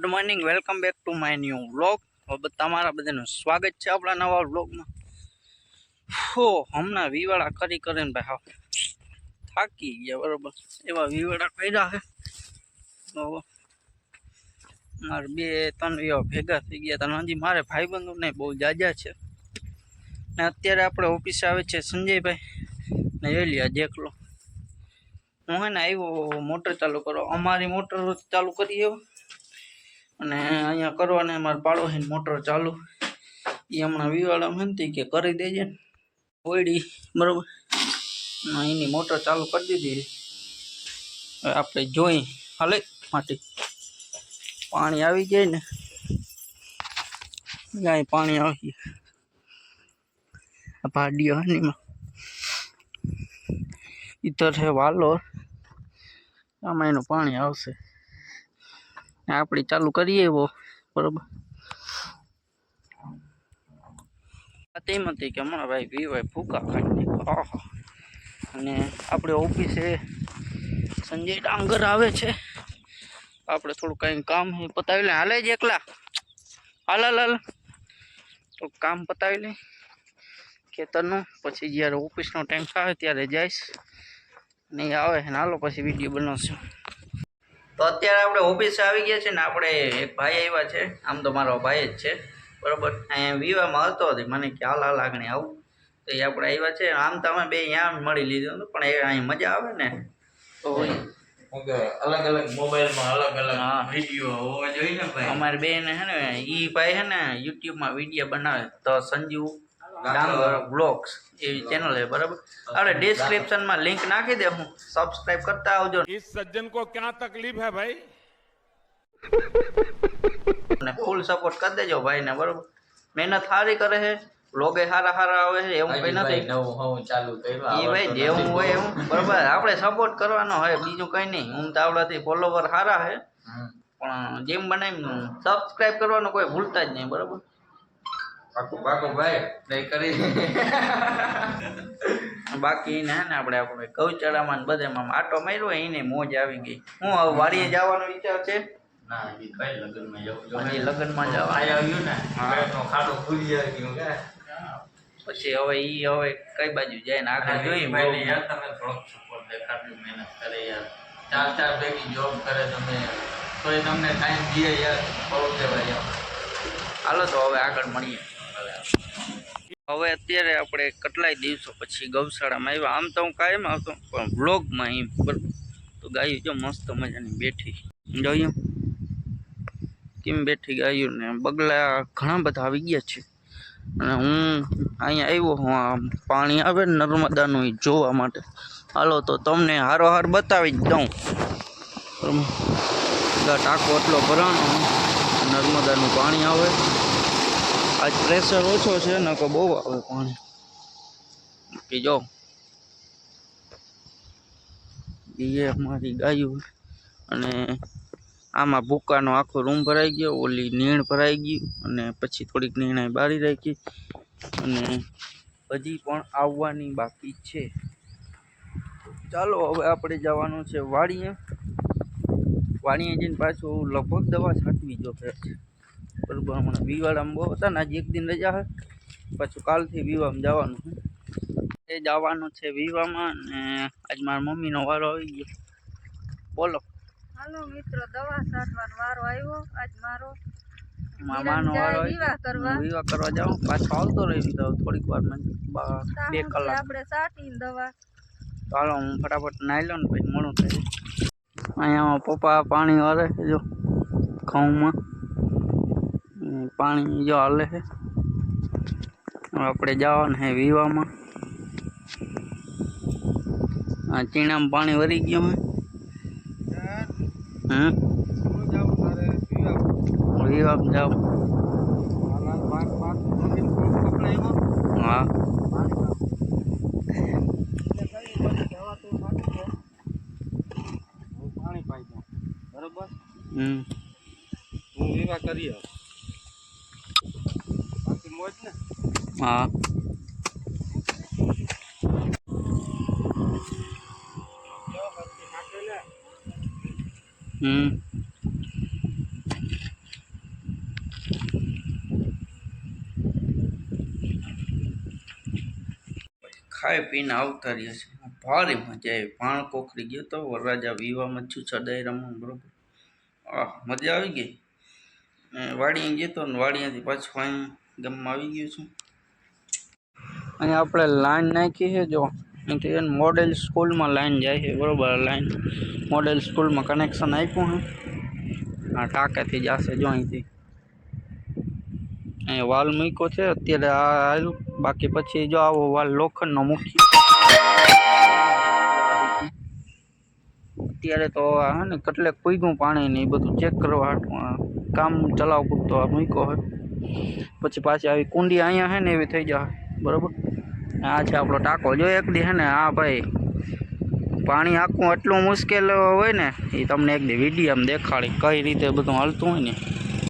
Good morning, welcome back to my new vlog. તમારા બધાનું સ્વાગત છે આપણા નવા વ્લોગમાં. હમણાં વિવાળા કરીને ભાઈ હા થાકી ગયા, બરોબર. એવા વિવાળા કર્યા છે. મારે 2-3 વિવાહ ભેગા થઈ ગયા હતા. હજી મારે ભાઈબંધો ને બહુ જાજા છે. ને અત્યારે આપણે ઓફિસે આવે છે સંજયભાઈ ને એલિયા જેકલો. હું હે ને આવ્યો મોટર ચાલુ કરો, અમારી મોટર ચાલુ કરીએ અને અહીંયા કરવાને મારે પાડોશીની મોટર ચાલુ. એ હમણાં વિવાળા મનતી કે કરી દેજે ઓયડી, બરોબર. એની મોટર ચાલુ કરી દીધી. હવે આપણે જોઈ હાલે માટી પાણી આવી જાય ને, ગાય પાણી આવી ભાડિયો હનીમાં ઇધર છે વાલો, આમાં એનું પાણી આવશે. આપણે ચાલુ કરીએ એવો, બરોબર. તેમ હતી કે હમણાં ભાઈ વીવાય ભૂકા ખાઈ અને આપણે ઓફિસે સંજય ડાંગર આવે છે. આપણે થોડું કંઈ કામ પતાવી લે. હાલે જ એકલા હાલ હાલ હાલ તો કામ પતાવી લે ખેતરનું. પછી જ્યારે ઓફિસનો ટાઈમ આવે ત્યારે જઈશ. નહીં આવે ને હાલો પછી વિડીયો બનાવશું. તો અત્યારે આપણે ઓફિસે આવી ગયા છે ને. આપણે એક ભાઈ આવ્યા છે, આમ તો મારો ભાઈ જ છે, બરોબર. અહીંયા વિવામાં હતો મને કે હાલ હાલ આગળ આવું, તો એ આપણે આવ્યા છે. આમ તો અમે બે અહીંયા મળી લીધું હતું, પણ એ અહીં મજા આવે ને તો અલગ અલગ મોબાઈલમાં અલગ અલગ વિડીયો હોવા જોઈએ ને ભાઈ. અમારે બેન હે ને ઈ ભાઈ હે ને યુટ્યુબમાં વિડીયો બનાવે તો સંજીવ ડાંગર બ્લોગ્સ એવી ચેનલ છે, બરાબર. આપણે ડિસ્ક્રિપ્શનમાં લિંક નાખી દે, હું સબસ્ક્રાઇબ કરતા આવજો. इस सज्जन को क्या तकलीफ है भाई? અને ફૂલ સપોર્ટ કરી દેજો ભાઈને, બરોબર. મહેનત સારી કરે છે, લોગે સારા સારા આવે છે, એવું કઈ નથી. નવું ચાલુ કર્યું એ ભાઈ જેવું હોય એવું, બરોબર. આપણે સપોર્ટ કરવાનો હોય, બીજું કઈ નહીં. હું તો આવડાથી ફોલોવર સારા છે, પણ જેમ બને એમ સબસ્ક્રાઇબ કરવાનું કોઈ ભૂલતા જ નહીં, બરોબર. પાકું પાકું ભાઈ નહીં કરી. બાકી ને આપણે ગૌચાળામાં ને બધેમાં આટો માર્યો, એને મોજ આવી ગઈ. હું હવે વાડીએ જવાનો વિચાર છે. ના હજી કઈ લગ્નમાં જવું હજી લગ્નમાં જવા આવ્યું ને ખાડો ખુલી ગયું કે પછી હવે કઈ બાજુ જાય ને આગળ જોઈએ. યાર તમે થોડોક સપોર્ટ દેખાડ્યું, મહેનત કરે યાર. 4 ભેગી જોબ કરે તમે, તો એ તમને ટાઈમ દે યાર, બહુ કહેવાય. હાલો તો હવે આગળ મળીએ. હવે અત્યારે આપણે કેટલાય દિવસો પછી ગૌશાળામાં આવ્યા. આમ તો હું કાયમ આવતો, પણ વ્લોગમાં અહીં બરાબર. તો ગાયું જો મસ્ત મજાની બેઠી, જોયું કેમ બેઠી ગાયું ને. બગલા ઘણા બધા આવી ગયા છે અને હું અહીંયા આવ્યો હું આ પાણી આવે ને નર્મદાનું એ જોવા માટે. હાલો તો તમને હારોહાર બતાવી જ દઉં. ટાંકો એટલો ભરાણો, નર્મદાનું પાણી આવે. આજ પ્રેશર ઓછો છે ને કે બહુ આવે પાણી. કે જો એ અમારી ગાયું. અને આમાં ભૂકાનો આખો રૂમ ભરાઈ ગયો, ઓલી નીણ ભરાઈ ગઈ અને પછી થોડીક નીણ બારી રાખી અને હજી પણ આવવાની બાકી છે. ચાલો હવે આપણે જવાનું છે વાડીએ. વાડીએ જઈને પાછું લગભગ દવા છાંટવી જો છે, બરોબર. હમણાં વિવાળામાં બહુ હતા ને, આજે એક દિન રજા હોય, પાછું કાલથી વિવામાં જવાનું એ જવાનું છે વિવામાં. ને આજ મારા મમ્મીનો વારો આવી ગયો. બોલો. હાલો મિત્રો, દવા છાંટવાનો વારો આવ્યો આજ મારો. મામાનો વારો વિવાહ કરવા જાઉં. પાછો આવતો રહી તો થોડીક વાર 2 કલાક આપણે છાંટીને દવા. ચાલો હું ફટાફટ નાહી લઉં ને પછી મોડું થાય. અહીંયા પપ્પા પાણી વારે છે જો ઘઉંમાં, પાણી જો હાલે છે. આપણે જવાનું છે વિવામાં. આ ચીણામાં પાણી વરી ગયું હે. વિવામ જાવ. હા પાણી પાઈ દો, બરોબર. હું વિવાહ કરીએ બાકી મોજ ને. હા ખાઈ પીને આવતા રહ્યા છે. ભારે મજા આવી. ભાણ કોખરી ગયો તો વરરાજા વિવામાં છું ચડાઈ રમવા બરોબર. મજા આવી ગઈ. વાડીએ ગયો તો ને વાડીયાથી પાછું અહીં ગામમાં આવી ગયો છું. અહીંયા આપણે લાઈન નાખી છે જો અહીંથી મોડેલ સ્કૂલમાં લાઈન જાય છે બરોબર. લાઈન મોડેલ સ્કૂલમાં કનેક્શન આપ્યું છે. આ ટાંકેથી જશે જો અહીંથી. અહીંયા વાલ મૂક્યો છે અત્યારે આ આવ્યું. બાકી પછી જો આવો વાલ લોખંડનો મૂકી અત્યારે તો હે ને કેટલેક પૂગ્યું પાણી ને એ બધું ચેક કરવા હાટું કામ ચલાવ પૂરતો આ મૂક્યો હોય. પછી પાછી આવી કુંડી અહીંયા છે ને એવી થઈ જાય બરોબર. આ છે આપણો ટાંકો. જો એક દી હે ને હા ભાઈ પાણી આખું એટલું મુશ્કેલ હોય ને એ તમને એક દી વિડીયો દેખાડી કઈ રીતે બધું હાલતું હોય ને.